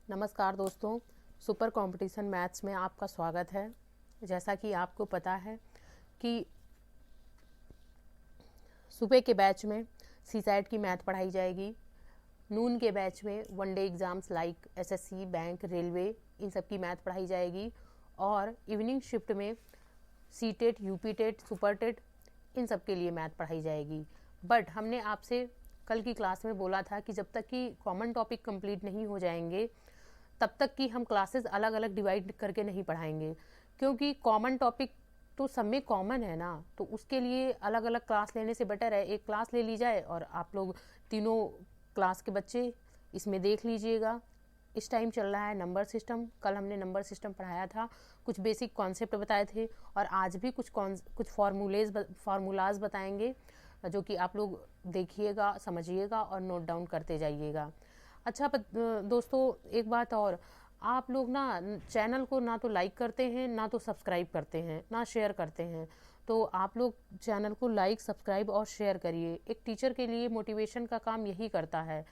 नमस्कार दोस्तों, super competition maths में आपका स्वागत है। जैसा कि आपको पता है कि सुबह के बैच में सीसैट की मैथ पढ़ाई जाएगी, नून के बैच में one day exams like SSC, bank, railway, इन सब की मैथ पढ़ाई जाएगी और इवनिंग शिफ्ट में सीटेट, यूपीटेट, सुपरटेट, इन सब के लिए मैथ पढ़ाई जाएगी। बट हमने आपसे कल की क्लास में बोला था कि जब तक कि कॉमन टॉपिक कंप्लीट नहीं हो जाएंगे तब तक कि हम क्लासेस अलग अलग डिवाइड करके नहीं पढ़ाएंगे, क्योंकि कॉमन टॉपिक तो सब में कॉमन है ना। तो उसके लिए अलग अलग क्लास लेने से बेटर है एक क्लास ले ली जाए और आप लोग तीनों क्लास के बच्चे इसमें देख लीजिएगा। इस टाइम चल रहा है नंबर सिस्टम। कल हमने नंबर सिस्टम पढ़ाया था, कुछ बेसिक कॉन्सेप्ट बताए थे और आज भी कुछ फार्मूलाज बताएंगे जो कि आप लोग देखिएगा, समझिएगा और नोट डाउन करते जाइएगा। अच्छा दोस्तों, एक बात और, आप लोग ना चैनल को ना तो लाइक करते हैं, ना तो सब्सक्राइब करते हैं, ना शेयर करते हैं। तो आप लोग चैनल को लाइक, सब्सक्राइब और शेयर करिए। एक टीचर के लिए मोटिवेशन का काम यही करता है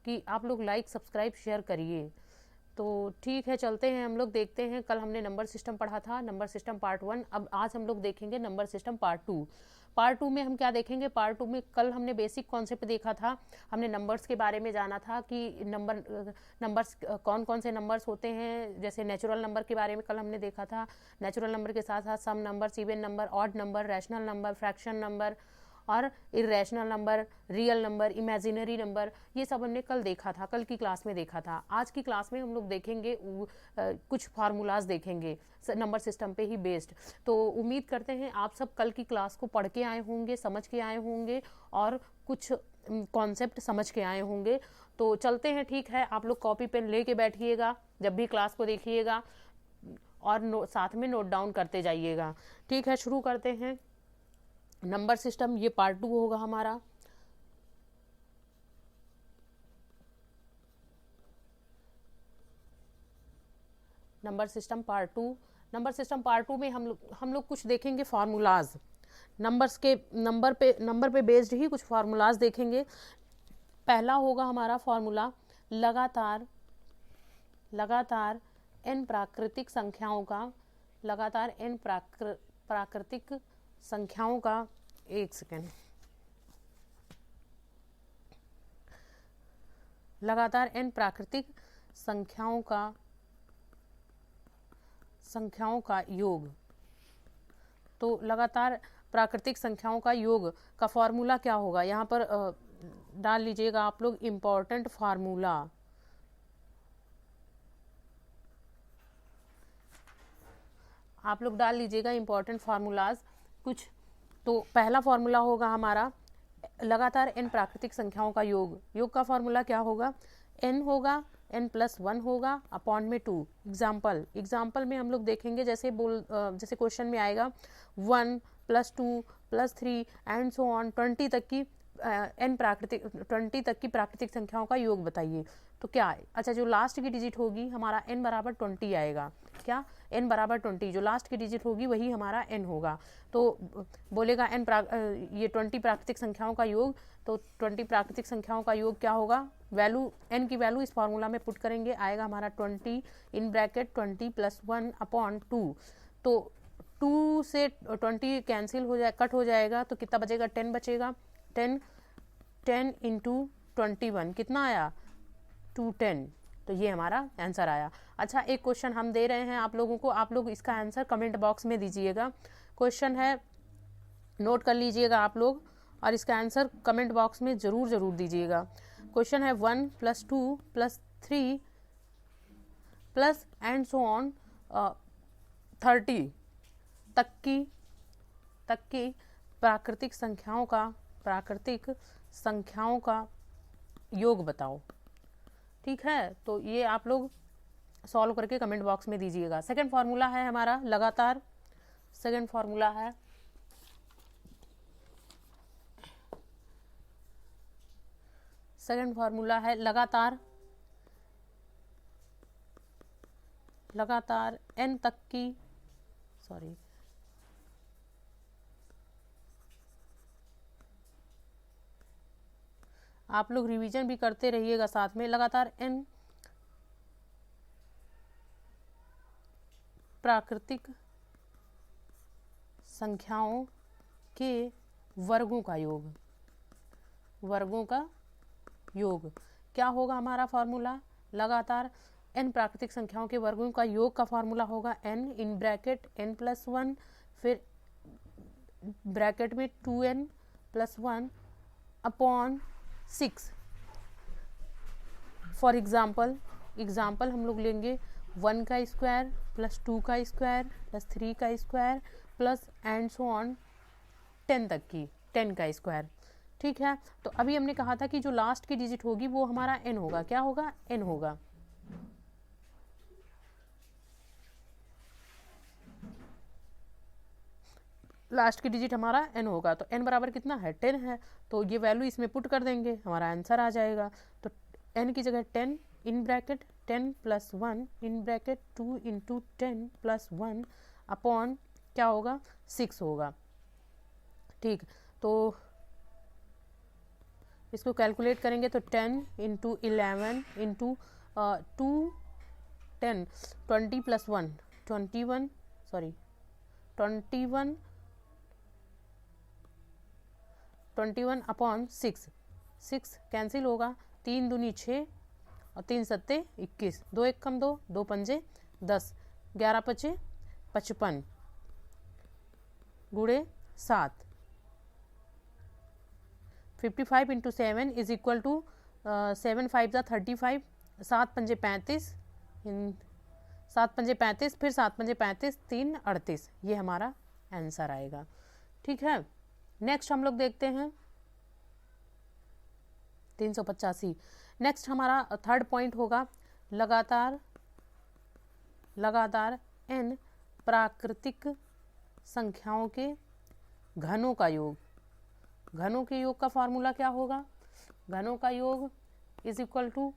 कि आप लोग लाइक, सब्सक्राइब, शेयर करिए। तो ठीक है, चलते हैं हम लोग देखते हैं। कल हमने नंबर सिस्टम पढ़ा था, नंबर सिस्टम पार्ट 1। अब आज हम लोग देखेंगे नंबर सिस्टम पार्ट 2। पार्ट 2 में हम क्या देखेंगे? पार्ट 2 में कल हमने बेसिक कॉन्सेप्ट देखा था, हमने नंबर्स के बारे में जाना था कि नंबर्स कौन कौन से नंबर्स होते हैं। जैसे नेचुरल नंबर के बारे में कल हमने देखा था। नेचुरल नंबर के साथ साथ some number, even number, odd number, rational number, fraction number और irrational number, real number, imaginary number, ये सब हमने कल देखा था, कल की क्लास में देखा था। आज की क्लास में हम लोग देखेंगे कुछ फार्मूलाज देखेंगे नंबर सिस्टम पे ही बेस्ड। तो उम्मीद करते हैं आप सब कल की क्लास को पढ़ के आए होंगे, समझ के आए होंगे और कुछ कॉन्सेप्ट समझ के आए होंगे। तो चलते हैं, ठीक है। आप लोग कॉपी पेन लेके बैठिएगा जब भी क्लास को देखिएगा और साथ में नोट डाउन करते जाइएगा। ठीक है, शुरू करते हैं। नंबर सिस्टम ये पार्ट 2 होगा हमारा। Number system part 2। Number system part 2 में हम लोग कुछ देखेंगे फार्मूलाज। नंबर पे बेस्ड ही कुछ फार्मूलाज देखेंगे। पहला होगा हमारा फार्मूला लगातार n प्राकृतिक संख्याओं का एक सेकेंड। लगातार n प्राकृतिक संख्याओं का योग। तो लगातार प्राकृतिक संख्याओं का योग का फॉर्मूला क्या होगा? यहाँ पर डाल लीजिएगा आप लोग इम्पोर्टेंट फार्मूला। आप लोग डाल लीजिएगा इम्पोर्टेंट फार्मूलाज कुछ। तो पहला फार्मूला होगा हमारा लगातार n प्राकृतिक संख्याओं का योग। योग का फॉर्मूला क्या होगा? n होगा, n+1 होगा अपॉन में 2। एग्जाम्पल में हम लोग देखेंगे, जैसे क्वेश्चन में आएगा 1 + 2 + 3 एंड सो ऑन 20 तक की प्राकृतिक संख्याओं का योग बताइए। तो क्या है? अच्छा, जो लास्ट की डिजिट होगी हमारा n बराबर 20 आएगा। क्या? n बराबर 20, जो लास्ट की डिजिट होगी वही हमारा n होगा। तो बोलेगा ये 20 प्राकृतिक संख्याओं का योग। तो 20 प्राकृतिक संख्याओं का योग क्या होगा? वैल्यू n की वैल्यू इस फार्मूला में पुट करेंगे, आएगा हमारा 20 इन ब्रैकेट 20 + 1 अपॉन 2। तो 2 से 20 कैंसिल हो जाए, कट हो जाएगा, तो कितना बचेगा? 10 बचेगा। 10 × 21 कितना आया? 210। तो ये हमारा आंसर आया। अच्छा, एक क्वेश्चन हम दे रहे हैं आप लोगों को, आप लोग इसका आंसर कमेंट बॉक्स में दीजिएगा। क्वेश्चन है, नोट कर लीजिएगा आप लोग और इसका आंसर कमेंट बॉक्स में ज़रूर दीजिएगा। क्वेश्चन है 1 + 2 + 3 प्लस एंड सो ऑन 30 तक की प्राकृतिक संख्याओं का योग बताओ। ठीक है, तो ये आप लोग सॉल्व करके कमेंट बॉक्स में दीजिएगा। सेकंड फार्मूला है हमारा लगातार। सेकंड फार्मूला है लगातार n तक की, आप लोग रिवीजन भी करते रहिएगा साथ में। लगातार n प्राकृतिक संख्याओं के वर्गों का योग, वर्गों का योग क्या होगा हमारा फॉर्मूला? लगातार n प्राकृतिक संख्याओं के वर्गों का योग का फॉर्मूला होगा n इन ब्रैकेट n+1, फिर ब्रैकेट में 2n+1 अपॉन 6। फॉर एग्जाम्पल हम लोग लेंगे 1 का स्क्वायर प्लस 2 का स्क्वायर प्लस 3 का square plus and so on 10 तक की 10 का स्क्वायर। ठीक है, तो अभी हमने कहा था कि जो लास्ट की डिजिट होगी वो हमारा n होगा। क्या होगा? n होगा। लास्ट की डिजिट हमारा n होगा, तो n बराबर कितना है? 10 है। तो ये वैल्यू इसमें पुट कर देंगे, हमारा आंसर आ जाएगा। तो n की जगह 10 in bracket 10+1 in bracket 2 into 10+1 upon क्या होगा? 6 होगा। ठीक, तो इसको कैलकुलेट करेंगे तो 10 into 11 into 2 10 20+1 21 sorry 21 upon 6 cancel होगा, 3 दूनी 6 और 3 सत्ते 21, 2 एक कम 2, 2 पंजे 10, 11 पचे 55 गुणे 7, 55 इंटू 7 इज इक्वल टू 7 5 जा 35, 7 पंजे 35, 7 पंजे 35, फिर 7 पंजे 35, 3 38, ये हमारा आंसर आएगा। ठीक है, नेक्स्ट हम लोग देखते हैं 385। नेक्स्ट हमारा थर्ड पॉइंट होगा लगातार n प्राकृतिक संख्याओं के घनों का योग। घनों के योग का फॉर्मूला क्या होगा? घनों का योग is equal to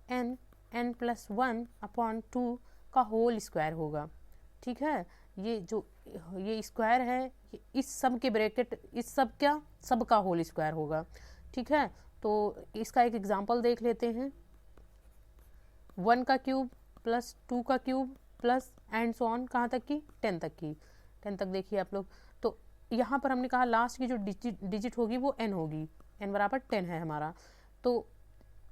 n+1 upon 2 का होल स्क्वायर होगा। ठीक है, ये स्क्वायर है, इस सब के ब्रैकेट, इस सब का होल स्क्वायर होगा। ठीक है, तो इसका एक एग्जांपल देख लेते हैं। 1 का क्यूब प्लस 2 का cube plus and so on कहाँ तक की? 10 तक की। 10 तक देखिए आप लोग। तो यहाँ पर हमने कहा लास्ट की जो डिजिट होगी वो n होगी, n बराबर 10 है हमारा। तो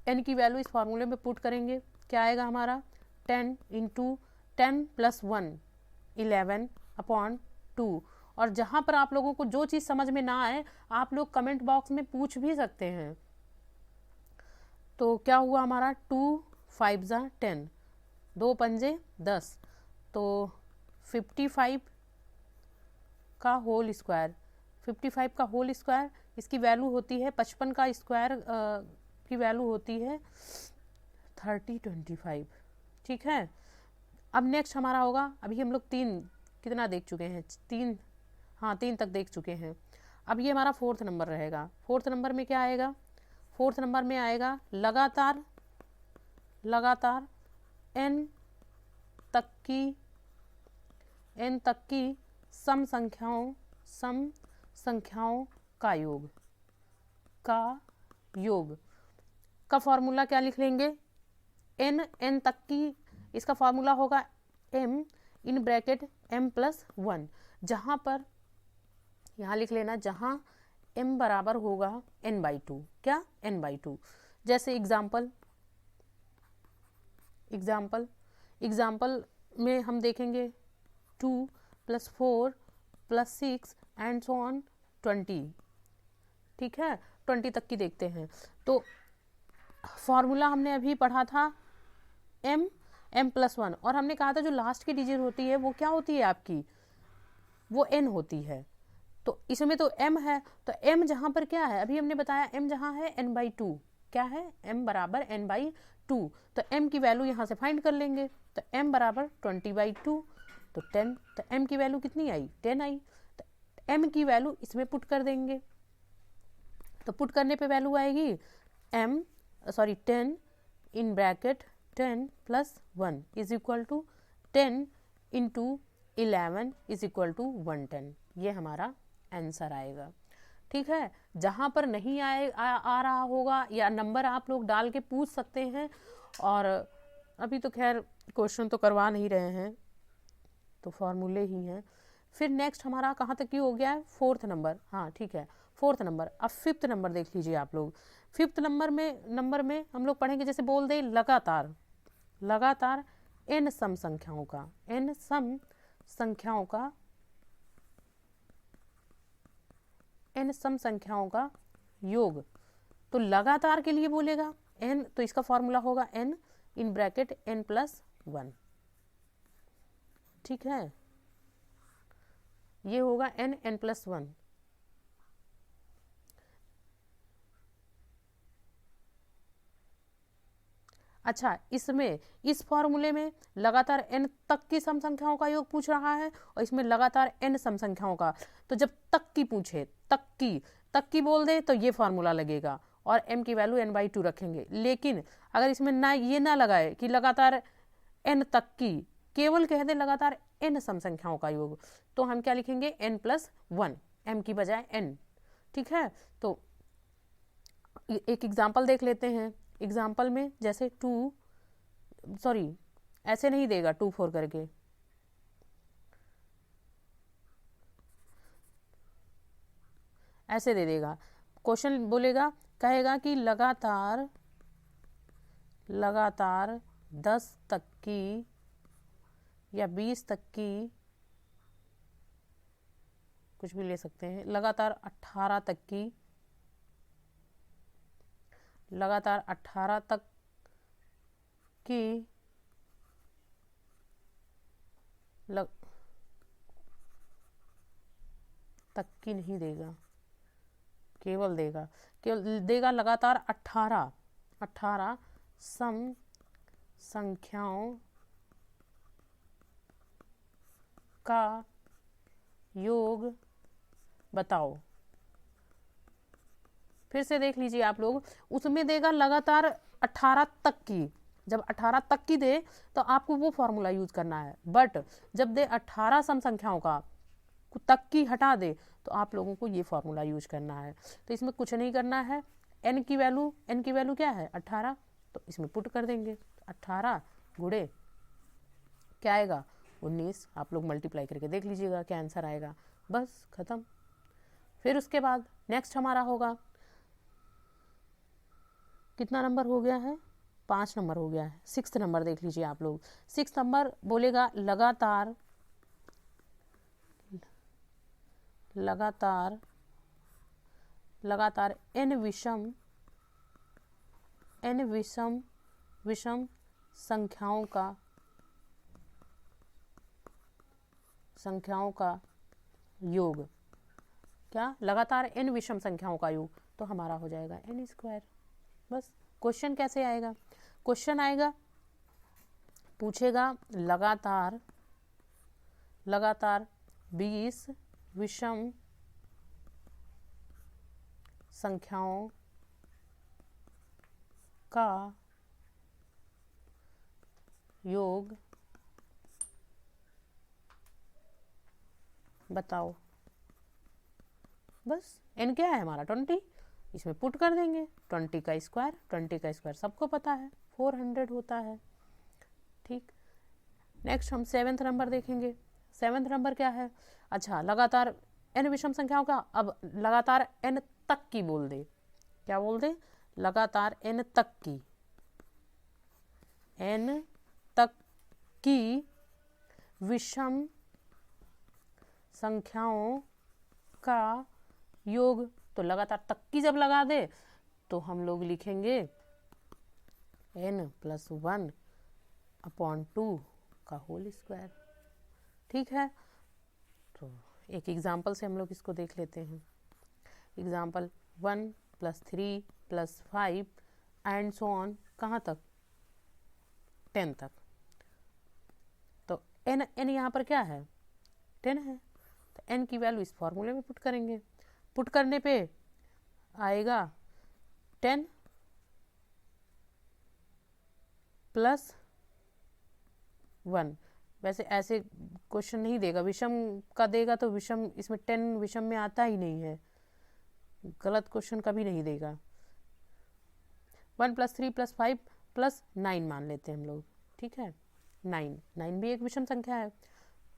n की वैल्यू इस फार्मूले में पुट करेंगे, क्या आएगा हमारा? 10 इंटू 10+1 11 अपॉन 2। और जहाँ पर आप लोगों को जो चीज़ समझ में ना आए आप लोग कमेंट बॉक्स में पूछ भी सकते हैं। तो क्या हुआ हमारा? 2 5 जा 10, 2 पंजे 10, तो 55 का होल स्क्वायर, 55 का होल स्क्वायर इसकी वैल्यू होती है 55 का स्क्वायर की वैल्यू होती है 3025। ठीक है, अब नेक्स्ट हमारा होगा, अभी हम लोग 3 कितना देख चुके हैं? 3 तक देख चुके हैं। अब ये हमारा 4th नंबर रहेगा। 4th नंबर में क्या आएगा? 4th नंबर में आएगा लगातार n तक की सम संख्याओं का योग का फॉर्मूला क्या लिख लेंगे? n तक की, इसका फॉर्मूला होगा m इन ब्रैकेट m+1, जहाँ पर यहाँ लिख लेना जहाँ m बराबर होगा n/2। क्या? n/2। जैसे एग्जाम्पल में हम देखेंगे 2 + 4 + 6 एंड सो ऑन 20। ठीक है, 20 तक की देखते हैं। तो फॉर्मूला हमने अभी पढ़ा था m+1, और हमने कहा था जो लास्ट की डिजिट होती है वो क्या होती है आपकी? वो n होती है। तो इसमें तो m है, तो m जहाँ पर क्या है? अभी हमने बताया m जहाँ है n/2। क्या है? m बराबर n/2। तो m की वैल्यू यहाँ से फाइंड कर लेंगे, तो m बराबर 20/2, तो 10। तो m की वैल्यू कितनी आई? 10 आई। तो m की वैल्यू इसमें पुट कर देंगे, तो पुट करने पे वैल्यू आएगी 10 in bracket 10+1 is equal to 10 into 11 is equal to 110। ये हमारा आंसर आएगा। ठीक है, जहाँ पर नहीं आ रहा होगा या नंबर आप लोग डाल के पूछ सकते हैं, और अभी तो खैर क्वेश्चन तो करवा नहीं रहे हैं, तो फॉर्मूले ही हैं। फिर नेक्स्ट हमारा कहाँ तक की हो गया है, 4th नंबर। हाँ ठीक है, 4th नंबर। अब 5th नंबर देख लीजिए आप लोग। 5th नंबर में हम लोग पढ़ेंगे, जैसे बोल दे लगातार, लगातार n सम संख्याओं का, n सम संख्याओं का, n सम संख्याओं का योग। तो लगातार के लिए बोलेगा n, तो इसका फॉर्मूला होगा n इन ब्रैकेट n+1। ठीक है, ये होगा n+1। अच्छा, इसमें इस फॉर्मूले में लगातार n तक की सम संख्याओं का योग पूछ रहा है, और इसमें लगातार n सम संख्याओं का। तो जब तक की पूछे, तक की बोल दे तो ये फॉर्मूला लगेगा, और m की वैल्यू n/2 रखेंगे। लेकिन अगर इसमें ना ये ना लगाए कि लगातार n तक की, केवल कह दे लगातार n सम संख्याओं का योग, तो हम क्या लिखेंगे, n+1, m की बजाय n। ठीक है, तो एक एग्जाम्पल देख लेते हैं। एग्जाम्पल में जैसे ऐसे नहीं देगा 2 4 करके, ऐसे दे देगा। क्वेश्चन बोलेगा, कहेगा कि लगातार 10 तक की या 20 तक की, कुछ भी ले सकते हैं, लगातार 18 तक की, लगातार 18 तक की तक की नहीं देगा, केवल देगा लगातार 18 सम संख्याओं का योग बताओ। फिर से देख लीजिए आप लोग, उसमें देगा लगातार 18 तक की। जब 18 तक की दे तो आपको वो फॉर्मूला यूज करना है, बट जब दे 18 सम संख्याओं का, तक की हटा दे, तो आप लोगों को ये फॉर्मूला यूज करना है। तो इसमें कुछ नहीं करना है, n की वैल्यू क्या है, 18, तो इसमें पुट कर देंगे। 18 गुणे क्या आएगा, 19। आप लोग मल्टीप्लाई करके देख लीजिएगा क्या आंसर आएगा, बस खत्म। फिर उसके बाद नेक्स्ट हमारा होगा, कितना नंबर हो गया है, 5 नंबर हो गया है। 6th नंबर देख लीजिए आप लोग। 6th नंबर बोलेगा लगातार n विषम संख्याओं का योग। क्या, लगातार n विषम संख्याओं का योग, तो हमारा हो जाएगा n²। बस क्वेश्चन कैसे आएगा, क्वेश्चन आएगा, पूछेगा लगातार 20 विषम संख्याओं का योग बताओ। बस n क्या है हमारा 20, इसमें पुट कर देंगे 20 का स्क्वायर सबको पता है 400 होता है। ठीक, नेक्स्ट हम 7th नंबर देखेंगे। 7th नंबर क्या है, अच्छा लगातार n विषम संख्याओं का, अब लगातार n तक की बोल दे, क्या बोल दे, लगातार n तक की विषम संख्याओं का योग। तो लगातार तक की जब लगा दे तो हम लोग लिखेंगे n+1/2 का होल स्क्वायर। ठीक है, तो एक एग्जाम्पल से हम लोग इसको देख लेते हैं। एग्जाम्पल 1 + 3 + 5 एंड सो ऑन, कहाँ तक, 10 तक। तो n यहाँ पर क्या है, 10 है, तो n की वैल्यू इस फॉर्मूले में पुट करेंगे। पुट करने पे आएगा 10 + 1। वैसे ऐसे क्वेश्चन नहीं देगा, विषम का देगा तो विषम, इसमें 10 विषम में आता ही नहीं है, गलत क्वेश्चन कभी नहीं देगा। 1 + 3 + 5 + 9 मान लेते हैं हम लोग, ठीक है। 9 भी एक विषम संख्या है,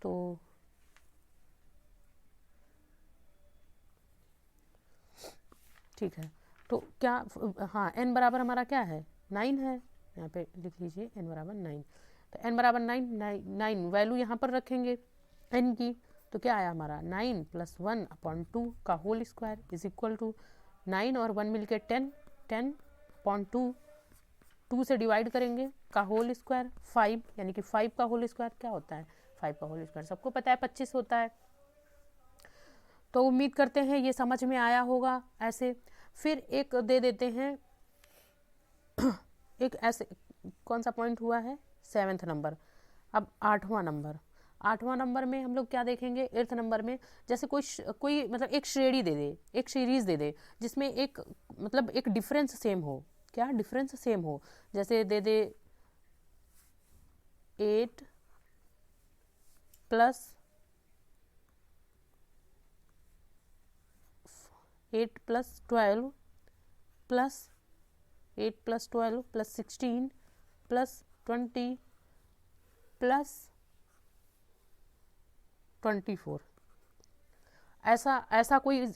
तो ठीक है। तो क्या, हाँ, n बराबर हमारा क्या है, 9 है, यहाँ पे लिख लीजिए n बराबर 9। तो n बराबर 9 वैल्यू यहाँ पर रखेंगे n की, तो क्या आया हमारा 9 + 1/2 का whole square is equal to 9 और 1 मिलके 10/2, 2 से डिवाइड करेंगे का होल स्क्वायर 5, यानी कि 5 का होल स्क्वायर क्या होता है, 5 का होल स्क्वायर सबको पता है 25 होता है। तो उम्मीद करते हैं ये समझ में आया होगा। ऐसे फिर एक दे देते हैं एक ऐसे, कौन सा पॉइंट हुआ है, 7th नंबर। अब 8वां नंबर में हम लोग क्या देखेंगे, 8th नंबर में जैसे कोई मतलब एक श्रेणी दे दे, एक सीरीज दे दे जिसमें एक मतलब एक डिफरेंस सेम हो, क्या डिफरेंस सेम हो, जैसे दे दे 8 + 12 + 8 + 12 + 16 + 20 + 24, ऐसा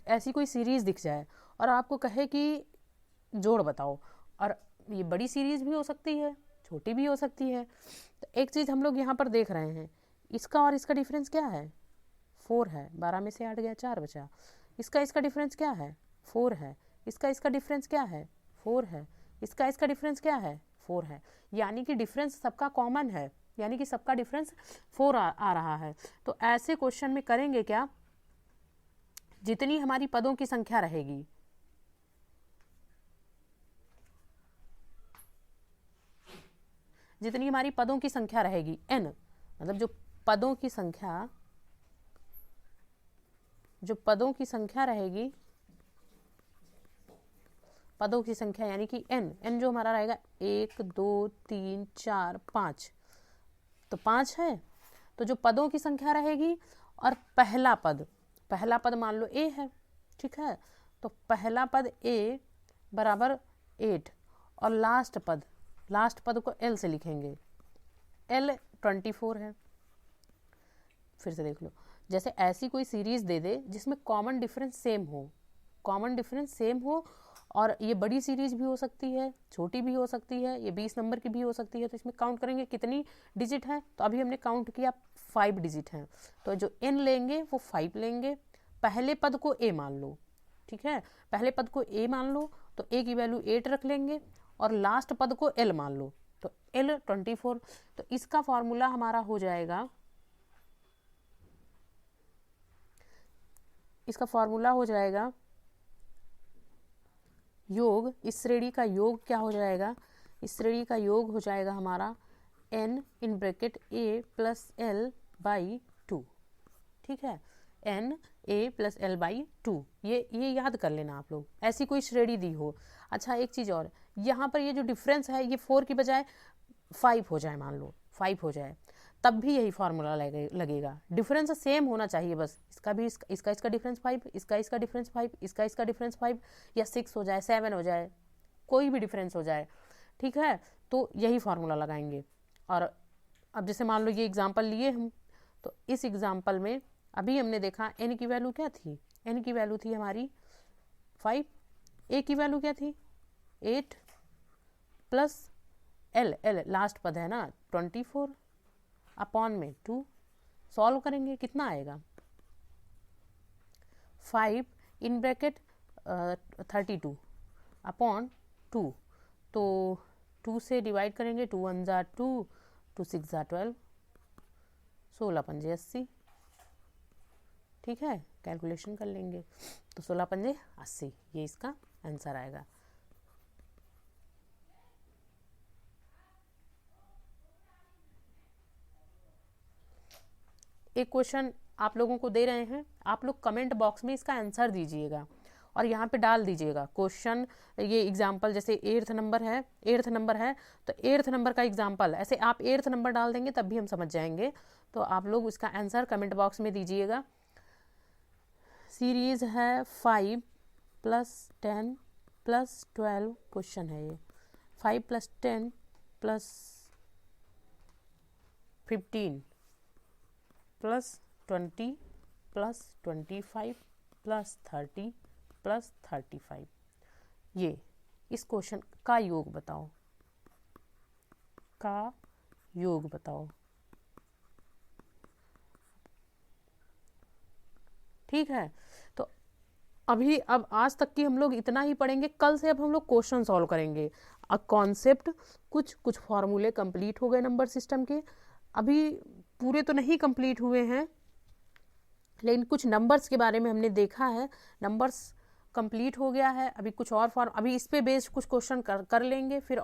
ऐसी कोई सीरीज दिख जाए और आपको कहे कि जोड़ बताओ, और ये बड़ी सीरीज भी हो सकती है, छोटी भी हो सकती है। तो एक चीज़ हम लोग यहाँ पर देख रहे हैं, इसका और इसका डिफरेंस क्या है, 4 है, 12 में से 8 गया 4 बचा। इसका डिफरेंस क्या है, 4 है। इसका डिफरेंस क्या है, 4 है। इसका डिफरेंस क्या है, 4 है। यानी कि डिफरेंस सबका कॉमन है, यानी कि सबका डिफरेंस 4 आ रहा है। तो ऐसे क्वेश्चन में करेंगे क्या, जितनी हमारी पदों की संख्या रहेगी, जितनी हमारी पदों की संख्या रहेगी n, मतलब जो पदों की संख्या रहेगी, पदों की संख्या यानी कि n जो हमारा रहेगा 1 2 3 4 5, तो 5 है। तो जो पदों की संख्या रहेगी और पहला पद मान लो a है, ठीक है, तो पहला पद a बराबर 8 और लास्ट पद को l से लिखेंगे, l 24 है। फिर से देख लो, जैसे ऐसी कोई सीरीज दे दे जिसमें कॉमन डिफरेंस सेम हो, और ये बड़ी सीरीज भी हो सकती है, छोटी भी हो सकती है, ये 20 नंबर की भी हो सकती है। तो इसमें काउंट करेंगे कितनी डिजिट है, तो अभी हमने काउंट किया 5 डिजिट हैं, तो जो n लेंगे वो 5 लेंगे। पहले पद को a मान लो, ठीक है, पहले पद को a मान लो, तो a की वैल्यू 8 रख लेंगे, और लास्ट पद को l मान लो, तो l 24। तो इसका फॉर्मूला हमारा हो जाएगा, योग, इस श्रेणी का योग क्या हो जाएगा, इस श्रेणी का योग हो जाएगा हमारा n in bracket a + l/2, ठीक है, n a + l/2। ये याद कर लेना आप लोग, ऐसी कोई श्रेणी दी हो। अच्छा, एक चीज़ और, यहाँ पर ये जो डिफरेंस है ये 4 की बजाय 5 हो जाए, मान लो 5 हो जाए, तब भी यही फार्मूला लगेगा। डिफरेंस सेम होना चाहिए बस, इसका डिफरेंस 5, इसका डिफरेंस 5, इसका डिफरेंस 5, या 6 हो जाए, 7 हो जाए, कोई भी डिफरेंस हो जाए, ठीक है, तो यही फार्मूला लगाएंगे। और अब जैसे मान लो ये एग्जाम्पल लिए हम, तो इस एग्जाम्पल में अभी हमने देखा n की वैल्यू क्या थी, n की वैल्यू थी हमारी 5, a की वैल्यू क्या थी 8 + l लास्ट पद है ना 24 अपॉन में 2, सॉल्व करेंगे कितना आएगा 5 इन ब्रैकेट 32 अपॉन 2, तो 2 से डिवाइड करेंगे, 2 1 = 2, 2 6 = 12, 16 पंजे 80, ठीक है, कैलकुलेशन कर लेंगे, तो 16 पंजे 80, ये इसका आंसर आएगा। एक क्वेश्चन आप लोगों को दे रहे हैं, आप लोग कमेंट बॉक्स में इसका आंसर दीजिएगा और यहाँ पे डाल दीजिएगा क्वेश्चन। ये एग्जाम्पल जैसे 8th नंबर है तो 8th नंबर का एग्जाम्पल, ऐसे आप 8th नंबर डाल देंगे तब भी हम समझ जाएंगे। तो आप लोग इसका आंसर कमेंट बॉक्स में दीजिएगा। सीरीज है 5 + 10 + 12 क्वेश्चन है ये, 5 + 10 + 15 प्लस 20 प्लस 25 प्लस 30 प्लस 35, ये इस क्वेश्चन का योग बताओ, का योग बताओ। ठीक है, तो अभी अब आज तक की हम लोग इतना ही पढ़ेंगे। कल से अब हम लोग क्वेश्चन सॉल्व करेंगे। कॉन्सेप्ट कुछ फॉर्मूले कंप्लीट हो गए नंबर सिस्टम के, अभी पूरे तो नहीं कंप्लीट हुए हैं, लेकिन कुछ नंबर्स के बारे में हमने देखा है। नंबर्स कंप्लीट हो गया है, अभी कुछ और अभी इस पे बेस्ड कुछ क्वेश्चन कर लेंगे, फिर